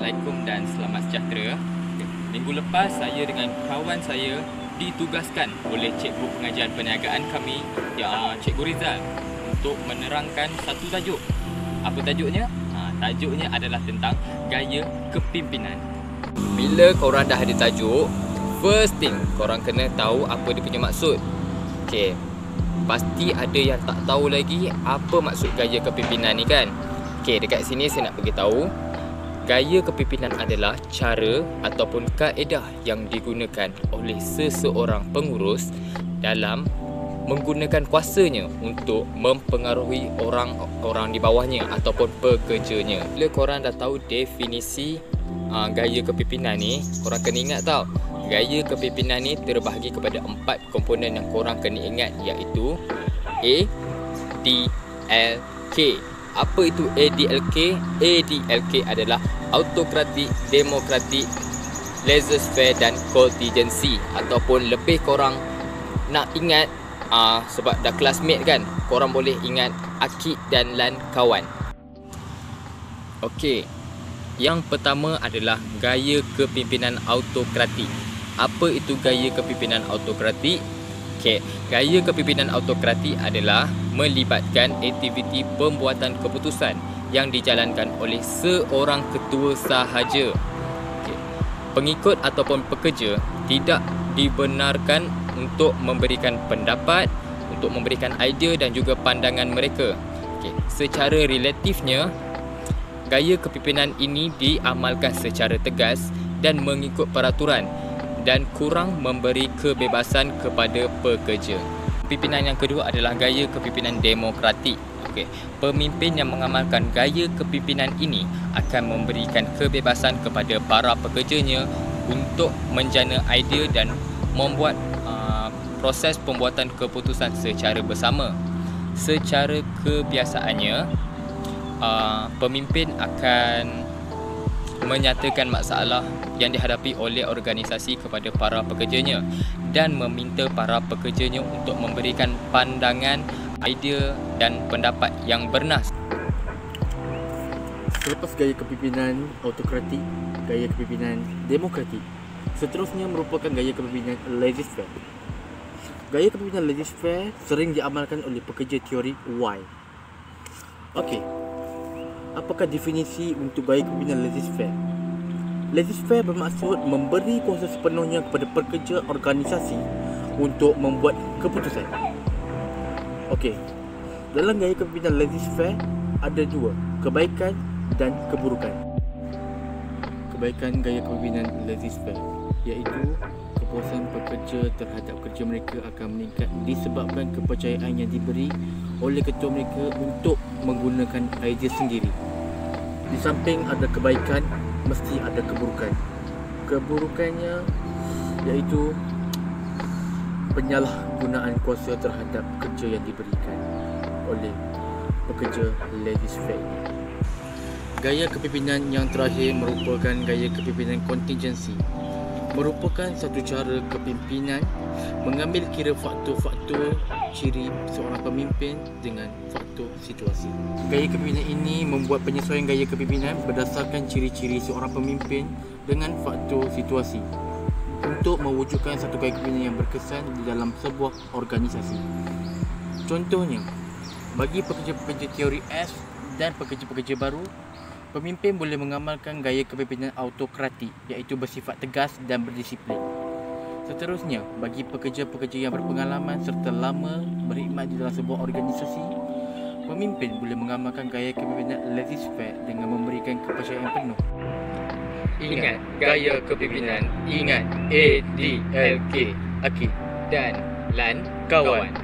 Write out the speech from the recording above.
Assalamualaikum dan selamat sejahtera. Minggu lepas saya dengan kawan saya ditugaskan oleh cikgu pengajian perniagaan kami, Cikgu Rizal, untuk menerangkan satu tajuk. Apa tajuknya? Tajuknya adalah tentang gaya kepimpinan. Bila korang dah ada tajuk, first thing korang kena tahu apa dia punya maksud. Okay, pasti ada yang tak tahu lagi apa maksud gaya kepimpinan ni kan. Okay, dekat sini saya nak beritahu, gaya kepimpinan adalah cara ataupun kaedah yang digunakan oleh seseorang pengurus dalam menggunakan kuasanya untuk mempengaruhi orang-orang di bawahnya ataupun pekerjanya. Bila korang dah tahu definisi gaya kepimpinan ni, korang kena ingat tau, gaya kepimpinan ni terbahagi kepada 4 komponen yang korang kena ingat, iaitu A, D, L, K. Apa itu ADLK? ADLK adalah autokratik, demokratik, laissez-faire dan contingency. Ataupun lebih korang nak ingat, sebab dah classmate kan, korang boleh ingat Akid dan Lan kawan. Okey, yang pertama adalah gaya kepimpinan autokratik. Apa itu gaya kepimpinan autokratik? Okay, gaya kepimpinan autokratik adalah melibatkan aktiviti pembuatan keputusan yang dijalankan oleh seorang ketua sahaja. Okay. Pengikut ataupun pekerja tidak dibenarkan untuk memberikan pendapat, untuk memberikan idea dan juga pandangan mereka. Okay. Secara relatifnya, gaya kepimpinan ini diamalkan secara tegas dan mengikut peraturan dan kurang memberi kebebasan kepada pekerja. Pimpinan yang kedua adalah gaya kepimpinan demokratik. Okey, pemimpin yang mengamalkan gaya kepimpinan ini akan memberikan kebebasan kepada para pekerjanya untuk menjana idea dan membuat proses pembuatan keputusan secara bersama. Secara kebiasaannya, pemimpin akan menyatakan masalah yang dihadapi oleh organisasi kepada para pekerjanya dan meminta para pekerjanya untuk memberikan pandangan, idea dan pendapat yang bernas. Selepas gaya kepimpinan autokratik, gaya kepimpinan demokratik, seterusnya merupakan gaya kepimpinan laissez-faire. Gaya kepimpinan laissez-faire sering diamalkan oleh pekerja teori Y. Okey, apakah definisi untuk gaya kepimpinan laissez-faire? Laissez-faire bermaksud memberi kuasa sepenuhnya kepada pekerja organisasi untuk membuat keputusan. Okey, dalam gaya kepimpinan laissez-faire ada dua, kebaikan dan keburukan. Kebaikan gaya kepimpinan laissez-faire iaitu kepuasan pekerja terhadap kerja mereka akan meningkat disebabkan kepercayaan yang diberi oleh ketua mereka untuk menggunakan idea sendiri. Di samping ada kebaikan, mesti ada keburukan. Keburukannya iaitu penyalahgunaan kuasa terhadap kerja yang diberikan oleh pekerja laissez-faire. Gaya kepimpinan yang terakhir merupakan gaya kepimpinan contingency. Merupakan satu cara kepimpinan mengambil kira faktor-faktor ciri seorang pemimpin dengan faktor situasi. Gaya kepimpinan ini membuat penyesuaian gaya kepimpinan berdasarkan ciri-ciri seorang pemimpin dengan faktor situasi untuk mewujudkan satu gaya kepimpinan yang berkesan di dalam sebuah organisasi. Contohnya, bagi pekerja-pekerja teori S dan pekerja-pekerja baru, pemimpin boleh mengamalkan gaya kepimpinan autokratik iaitu bersifat tegas dan berdisiplin. Seterusnya, bagi pekerja-pekerja yang berpengalaman serta lama berkhidmat di dalam sebuah organisasi, pemimpin boleh mengamalkan gaya kepimpinan laissez-faire dengan memberikan kepercayaan penuh. Ingat gaya kepimpinan, ingat ADLK, Akid dan Lan kawan.